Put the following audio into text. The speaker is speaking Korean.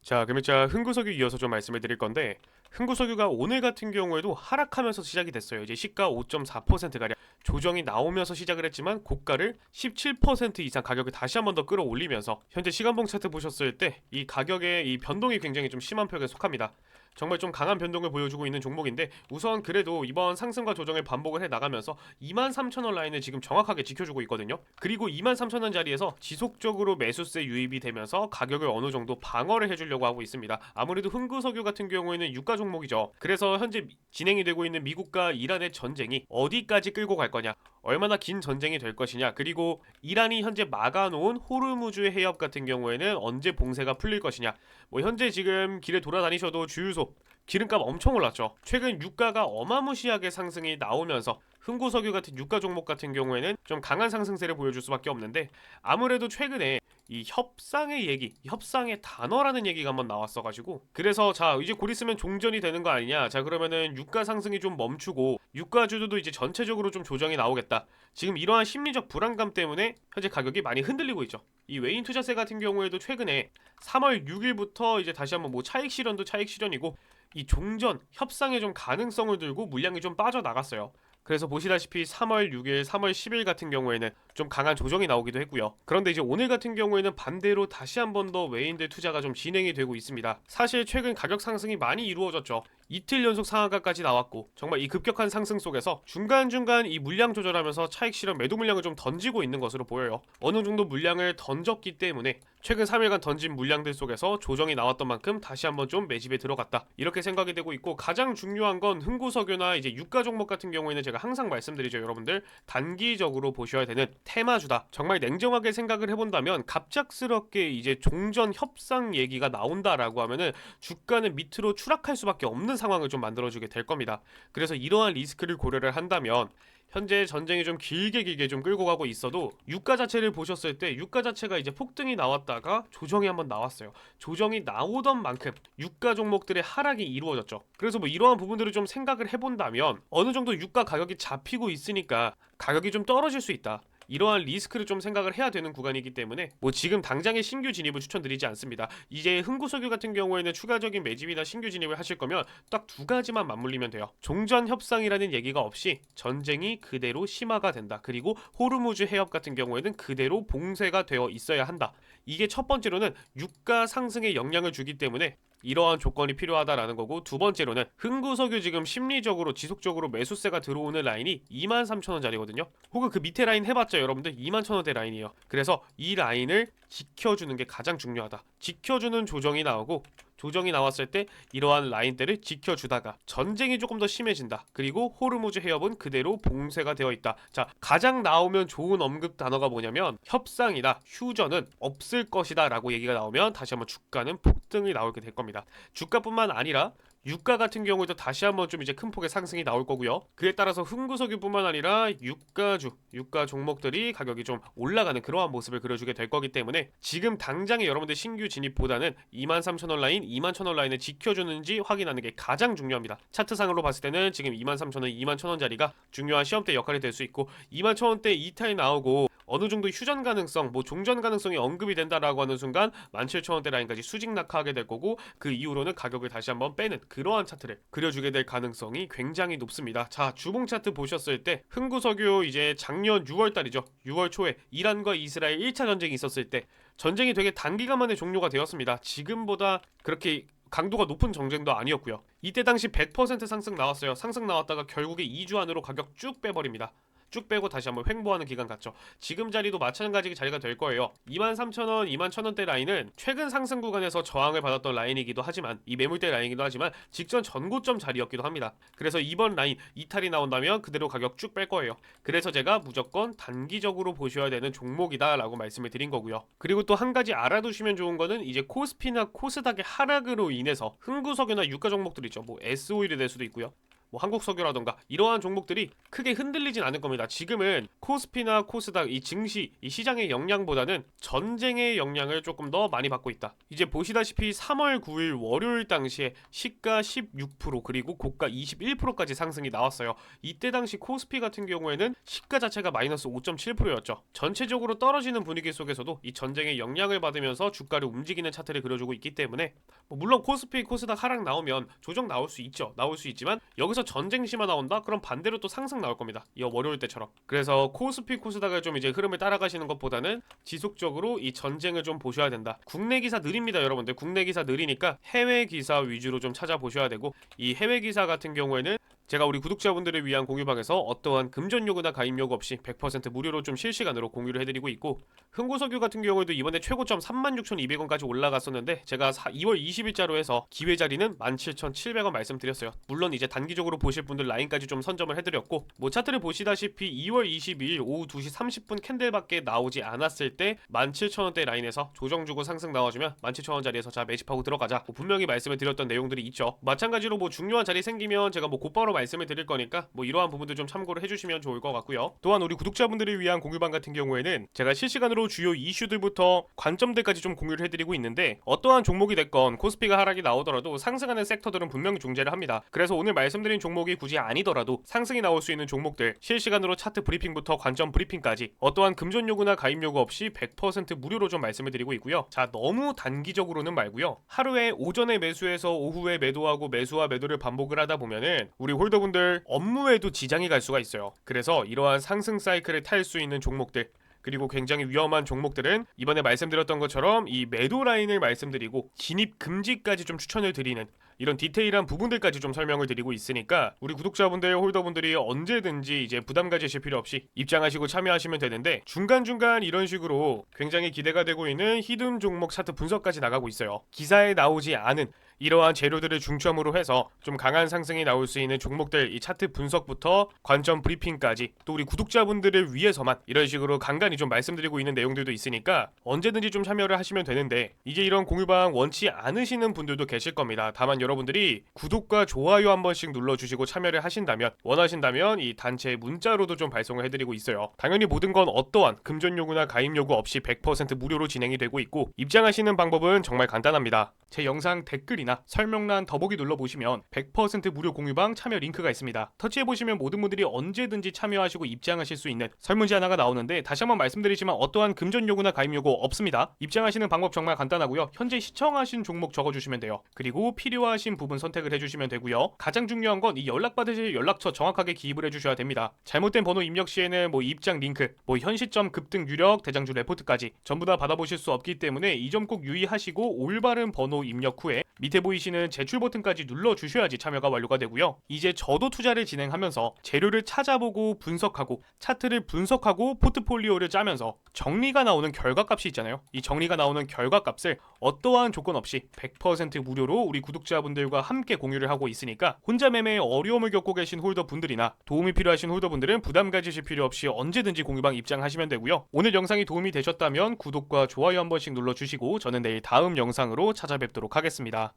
자, 그럼 자 흥구석유 이어서 좀 말씀을 드릴 건데 흥구석유가 오늘 같은 경우에도 하락하면서 시작이 됐어요. 이제 시가 5.4%가량 조정이 나오면서 시작을 했지만 고가를 17% 이상 가격을 다시 한번 더 끌어올리면서 현재 시간봉 차트 보셨을 때 이 가격의 이 변동이 굉장히 좀 심한 편에 속합니다. 정말 좀 강한 변동을 보여주고 있는 종목인데 우선 그래도 이번 상승과 조정을 반복을 해 나가면서 23,000원 라인을 지금 정확하게 지켜주고 있거든요. 그리고 23,000원 자리에서 지속적으로 매수세 유입이 되면서 가격을 어느 정도 방어를 해주려고 하고 있습니다. 아무래도 흥구석유 같은 경우에는 유가 종목이죠. 그래서 현재 진행이 되고 있는 미국과 이란의 전쟁이 어디까지 끌고 갈 거냐, 얼마나 긴 전쟁이 될 것이냐, 그리고 이란이 현재 막아놓은 호르무즈 해협 같은 경우에는 언제 봉쇄가 풀릴 것이냐, 뭐 현재 지금 길에 돌아다니셔도 주유소 기름값 엄청 올랐죠. 최근 유가가 어마무시하게 상승이 나오면서 흥구석유 같은 유가 종목 같은 경우에는 좀 강한 상승세를 보여줄 수밖에 없는데 아무래도 최근에 이 협상의 얘기, 협상의 단어라는 얘기가 한번 나왔어가지고 그래서 자 이제 곧 있으면 종전이 되는 거 아니냐, 자 그러면은 유가 상승이 좀 멈추고 유가주도 이제 전체적으로 좀 조정이 나오겠다. 지금 이러한 심리적 불안감 때문에 현재 가격이 많이 흔들리고 있죠. 이 외인 투자세 같은 경우에도 최근에 3월 6일부터 이제 다시 한번 뭐 차익 실현도 차익 실현이고 이 종전 협상의 좀 가능성을 들고 물량이 좀 빠져나갔어요. 그래서 보시다시피 3월 6일, 3월 10일 같은 경우에는 좀 강한 조정이 나오기도 했고요. 그런데 이제 오늘 같은 경우에는 반대로 다시 한 번 더 외인들 투자가 좀 진행이 되고 있습니다. 사실 최근 가격 상승이 많이 이루어졌죠. 이틀 연속 상한가까지 나왔고 정말 이 급격한 상승 속에서 중간중간 이 물량 조절하면서 차익 실현 매도 물량을 좀 던지고 있는 것으로 보여요. 어느 정도 물량을 던졌기 때문에 최근 3일간 던진 물량들 속에서 조정이 나왔던 만큼 다시 한번 좀 매집에 들어갔다, 이렇게 생각이 되고 있고, 가장 중요한 건 흥구석유나 이제 유가 종목 같은 경우에는 제가 항상 말씀드리죠. 여러분들 단기적으로 보셔야 되는 테마주다. 정말 냉정하게 생각을 해본다면 갑작스럽게 이제 종전 협상 얘기가 나온다라고 하면은 주가는 밑으로 추락할 수밖에 없는 상황을 좀 만들어주게 될 겁니다. 그래서 이러한 리스크를 고려를 한다면 현재 전쟁이 좀 길게 좀 끌고 가고 있어도 유가 자체를 보셨을 때 유가 자체가 이제 폭등이 나왔다가 조정이 한번 나왔어요. 조정이 나오던 만큼 유가 종목들의 하락이 이루어졌죠. 그래서 뭐 이러한 부분들을 좀 생각을 해본다면 어느 정도 유가 가격이 잡히고 있으니까 가격이 좀 떨어질 수 있다, 이러한 리스크를 좀 생각을 해야 되는 구간이기 때문에 뭐 지금 당장의 신규 진입을 추천드리지 않습니다. 이제 흥구석유 같은 경우에는 추가적인 매집이나 신규 진입을 하실 거면 딱 두 가지만 맞물리면 돼요. 종전 협상이라는 얘기가 없이 전쟁이 그대로 심화가 된다. 그리고 호르무즈 해협 같은 경우에는 그대로 봉쇄가 되어 있어야 한다. 이게 첫 번째로는 유가 상승에 영향을 주기 때문에 이러한 조건이 필요하다라는 거고, 두 번째로는 흥구석유 지금 심리적으로 지속적으로 매수세가 들어오는 라인이 23,000원짜리거든요. 혹은 그 밑에 라인 해봤자 여러분들 21,000원대 라인이에요. 그래서 이 라인을 지켜주는 게 가장 중요하다. 지켜주는 조정이 나오고, 조정이 나왔을 때 이러한 라인대를 지켜주다가 전쟁이 조금 더 심해진다. 그리고 호르무즈 해협은 그대로 봉쇄가 되어 있다. 자, 가장 나오면 좋은 언급 단어가 뭐냐면 협상이다, 휴전은 없을 것이다 라고 얘기가 나오면 다시 한번 주가는 폭등이 나오게 될 겁니다. 주가뿐만 아니라 유가 같은 경우에도 다시 한번 좀 이제 큰 폭의 상승이 나올 거고요. 그에 따라서 흥구석유뿐만 아니라 유가 종목들이 가격이 좀 올라가는 그러한 모습을 그려주게 될 거기 때문에 지금 당장에 여러분들 신규 진입보다는 23,000원 라인, 21,000원 라인을 지켜주는지 확인하는 게 가장 중요합니다. 차트상으로 봤을 때는 지금 23,000원, 21,000원짜리가 중요한 시험대 역할이 될 수 있고, 21,000원대 이탈이 나오고 어느 정도 휴전 가능성, 뭐 종전 가능성이 언급이 된다라고 하는 순간 17,000원대 라인까지 수직 낙하하게 될 거고, 그 이후로는 가격을 다시 한번 빼는 그러한 차트를 그려주게 될 가능성이 굉장히 높습니다. 자, 주봉 차트 보셨을 때 흥구석유 이제 작년 6월달이죠. 6월 초에 이란과 이스라엘 1차 전쟁이 있었을 때 전쟁이 되게 단기간 만에 종료가 되었습니다. 지금보다 그렇게 강도가 높은 전쟁도 아니었고요. 이때 당시 100% 상승 나왔어요. 상승 나왔다가 결국에 2주 안으로 가격 쭉 빼버립니다. 쭉 빼고 다시 한번 횡보하는 기간 같죠. 지금 자리도 마찬가지 자리가 될 거예요. 23,000원, 21,000원대 라인은 최근 상승 구간에서 저항을 받았던 라인이기도 하지만, 이 매물대 라인이기도 하지만 직전 전고점 자리였기도 합니다. 그래서 이번 라인 이탈이 나온다면 그대로 가격 쭉 뺄 거예요. 그래서 제가 무조건 단기적으로 보셔야 되는 종목이다 라고 말씀을 드린 거고요. 그리고 또 한 가지 알아두시면 좋은 거는 이제 코스피나 코스닥의 하락으로 인해서 흥구석유나 유가 종목들 있죠. 뭐 S오일이 될 수도 있고요. 뭐 한국석유라던가 이러한 종목들이 크게 흔들리진 않을 겁니다. 지금은 코스피나 코스닥 이 증시 이 시장의 영향보다는 전쟁의 영향을 조금 더 많이 받고 있다. 이제 보시다시피 3월 9일 월요일 당시에 시가 16% 그리고 고가 21%까지 상승이 나왔어요. 이때 당시 코스피 같은 경우에는 시가 자체가 마이너스 5.7%였죠. 전체적으로 떨어지는 분위기 속에서도 이 전쟁의 영향을 받으면서 주가를 움직이는 차트를 그려주고 있기 때문에 물론 코스피 코스닥 하락 나오면 조정 나올 수 있죠. 나올 수 있지만 여기서 전쟁 심화 나온다? 그럼 반대로 또 상승 나올 겁니다. 이 월요일 때처럼. 그래서 코스피 코스닥을 좀 이제 흐름을 따라가시는 것보다는 지속적으로 이 전쟁을 좀 보셔야 된다. 국내 기사 느립니다, 여러분들. 국내 기사 느리니까 해외 기사 위주로 좀 찾아보셔야 되고, 이 해외 기사 같은 경우에는 제가 우리 구독자분들을 위한 공유방에서 어떠한 금전 요구나 가입 요구 없이 100% 무료로 좀 실시간으로 공유를 해드리고 있고, 흥구석유 같은 경우에도 이번에 최고점 36,200원까지 올라갔었는데 제가 2월 20일자로 해서 기회 자리는 17,700원 말씀드렸어요. 물론 이제 단기적으로 보실 분들 라인까지 좀 선점을 해드렸고, 뭐 차트를 보시다시피 2월 22일 오후 2시 30분 캔들밖에 나오지 않았을 때 17,000원대 라인에서 조정 주고 상승 나와주면 17,000원 자리에서 자 매집하고 들어가자, 뭐 분명히 말씀을 드렸던 내용들이 있죠. 마찬가지로 뭐 중요한 자리 생기면 제가 뭐 곧바로 말씀을 드릴 거니까 뭐 이러한 부분들 좀 참고를 해주시면 좋을 것 같고요. 또한 우리 구독자분들을 위한 공유방 같은 경우에는 제가 실시간으로 주요 이슈들부터 관점들까지 좀 공유를 해드리고 있는데, 어떠한 종목이 됐건 코스피가 하락이 나오더라도 상승하는 섹터들은 분명히 존재를 합니다. 그래서 오늘 말씀드린 종목이 굳이 아니더라도 상승이 나올 수 있는 종목들 실시간으로 차트 브리핑부터 관점 브리핑까지 어떠한 금전 요구나 가입 요구 없이 100% 무료로 좀 말씀을 드리고 있고요. 자, 너무 단기적으로는 말고요. 하루에 오전에 매수해서 오후에 매도하고 매수와 매도를 반복을 하다 보면은 우리 홀더분들 업무에도 지장이 갈 수가 있어요. 그래서 이러한 상승 사이클을 탈 수 있는 종목들, 그리고 굉장히 위험한 종목들은 이번에 말씀드렸던 것처럼 이 매도 라인을 말씀드리고 진입 금지까지 좀 추천을 드리는 이런 디테일한 부분들까지 좀 설명을 드리고 있으니까 우리 구독자분들, 홀더분들이 언제든지 이제 부담 가지실 필요 없이 입장하시고 참여하시면 되는데, 중간중간 이런 식으로 굉장히 기대가 되고 있는 히든 종목 차트 분석까지 나가고 있어요. 기사에 나오지 않은 이러한 재료들을 중점으로 해서 좀 강한 상승이 나올 수 있는 종목들 이 차트 분석부터 관점 브리핑까지 또 우리 구독자분들을 위해서만 이런 식으로 간간히 좀 말씀드리고 있는 내용들도 있으니까 언제든지 좀 참여를 하시면 되는데, 이제 이런 공유방 원치 않으시는 분들도 계실 겁니다. 다만 여러분들이 구독과 좋아요 한 번씩 눌러주시고 참여를 하신다면, 원하신다면 이 단체 문자로도 좀 발송을 해드리고 있어요. 당연히 모든 건 어떠한 금전 요구나 가입 요구 없이 100% 무료로 진행이 되고 있고, 입장하시는 방법은 정말 간단합니다. 제 영상 댓글이나 설명란 더보기 눌러보시면 100% 무료 공유방 참여 링크가 있습니다. 터치해보시면 모든 분들이 언제든지 참여하시고 입장하실 수 있는 설문지 하나가 나오는데, 다시 한번 말씀드리지만 어떠한 금전 요구나 가입 요구 없습니다. 입장하시는 방법 정말 간단하고요. 현재 시청하신 종목 적어주시면 돼요. 그리고 필요하신 부분 선택을 해주시면 되고요. 가장 중요한 건 이 연락받으실 연락처 정확하게 기입을 해주셔야 됩니다. 잘못된 번호 입력 시에는 뭐 입장 링크, 뭐 현 시점 급등 유력, 대장주 레포트까지 전부 다 받아보실 수 없기 때문에 이 점 꼭 유의하시고 올바른 번호 입력 후에 밑에 보이시는 제출 버튼까지 눌러주셔야지 참여가 완료가 되고요. 이제 저도 투자를 진행하면서 재료를 찾아보고 분석하고 차트를 분석하고 포트폴리오를 짜면서 정리가 나오는 결과값이 있잖아요. 이 정리가 나오는 결과값을 어떠한 조건 없이 100% 무료로 우리 구독자분들과 함께 공유를 하고 있으니까 혼자 매매에 어려움을 겪고 계신 홀더분들이나 도움이 필요하신 홀더분들은 부담 가지실 필요 없이 언제든지 공유방 입장하시면 되고요. 오늘 영상이 도움이 되셨다면 구독과 좋아요 한 번씩 눌러주시고 저는 내일 다음 영상으로 찾아뵙도록 하겠습니다.